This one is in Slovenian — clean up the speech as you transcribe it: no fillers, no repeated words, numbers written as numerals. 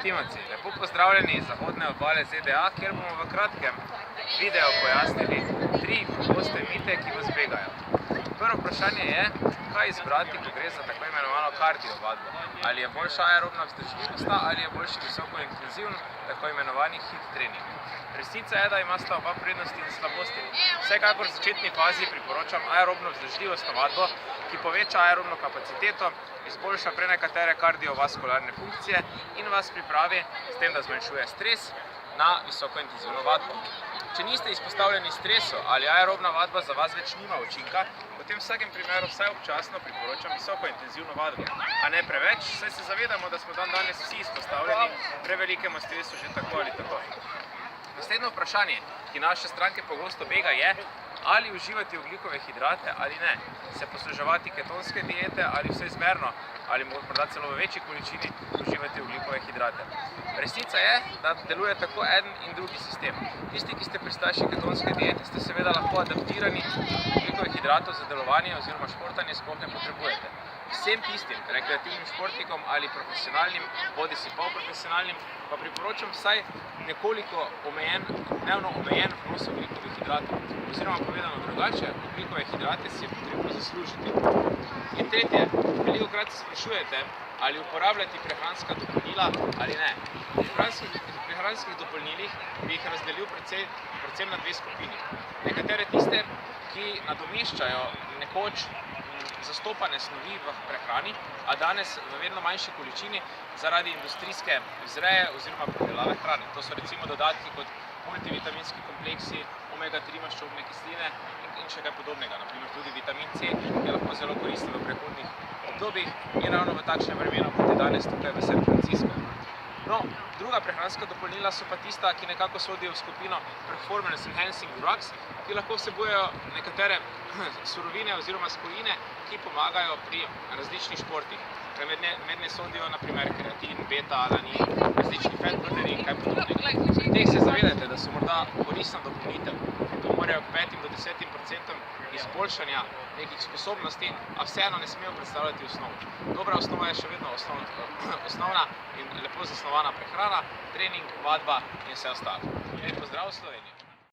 Eskimoci, lepo pozdravljeni iz zahodne obale ZDA, kjer bomo v kratkem video pojasnili 3 pogoste mite, ki vas begajo. Prvo vprašanje je, kaj izbrati, ko gre za tako imenovano kardio vadbo. Ali je boljša aerobna vzdržljivost ali je boljši visokointenzivn, tako imenovani HIIT trening. Resnica je, da imata oba prednosti in slabosti. Vsekakor v začetni fazi priporočam aerobno vzdržljivostno vadbo, ki poveča aerobno kapaciteto, izboljša prenekatere kardiovaskularne funkcije in vas pripravi s tem, da zmanjšuje stres na visokointenzivno vadbo. Če niste izpostavljeni stresu ali aerobna vadba za vas več nima učinka, potem v vsakem primeru vsaj občasno priporočam visokointenzivno vadbo. A ne preveč, saj se zavedamo, da smo danes vsi izpostavljeni prevelikemu stresu že tako ali tako. Naslednje vprašanje, ki naše stranke pogosto bega, je, ali uživati ogljikove hidrate ali ne, se posluževati ketonske diete ali vseizmerno, ali morda celo v večji količini uživati ogljikove hidrate. Resnica je, da deluje tako eden in drugi sistem. Tisti, ki ste pristaši ketonske diete, ste seveda lahko adaptirani, ogljikove hidratov za delovanje oziroma športanje sploh ne potrebujete. Vsem tistim rekreativnim športnikom ali profesionalnim, bodisi polprofesionalnim, pa priporočam vsaj nekoliko dnevno omejen vnos ogljikovih hidratov. Oziroma povedano drugače, ogljikove hidrate si je potrebno zaslužiti. In tretje, velikokrat se sprašujete, ali uporabljati prehranska dopolnila ali ne. Pri prehranskih dopolnilih bi jih razdelil predvsem na dve skupini. Nekatere tiste, ki nadomeščajo nekoč zastopane snovi v prehrani, a danes v vedno manjši količini zaradi industrijske vzreje oziroma predelave hrane. To so recimo dodatki kot multivitaminski kompleksi, omega-3 maščobne kisline in še kaj podobnega. Naprimer tudi vitamin C je lahko zelo koristen v prehodnih obdobjih in ravno v takšnem vremenu, kot je danes tukaj v San Francisco. No, druga prehranska dopolnila so pa tista, ki nekako sodijo v skupino Performance Enhancing Drugs, ki lahko vsebujejo nekatere surovine oziroma spojine, ki pomagajo pri različnih športih. Mednje sodijo naprimer kreatin, beta-alanin, različni fat-burneri in kaj podobnega. Teh se zavedajte, da so morda koristna dopolnitev. Morajo k 5 do 10% izboljšanja nekih sposobnosti, a vseeno ne smejo predstavljati osnov. Dobra osnova je še vedno osnovna in lepo zasnovana prehrana, trening, vadba in vse ostalo. Lep pozdrav v Sloveniji!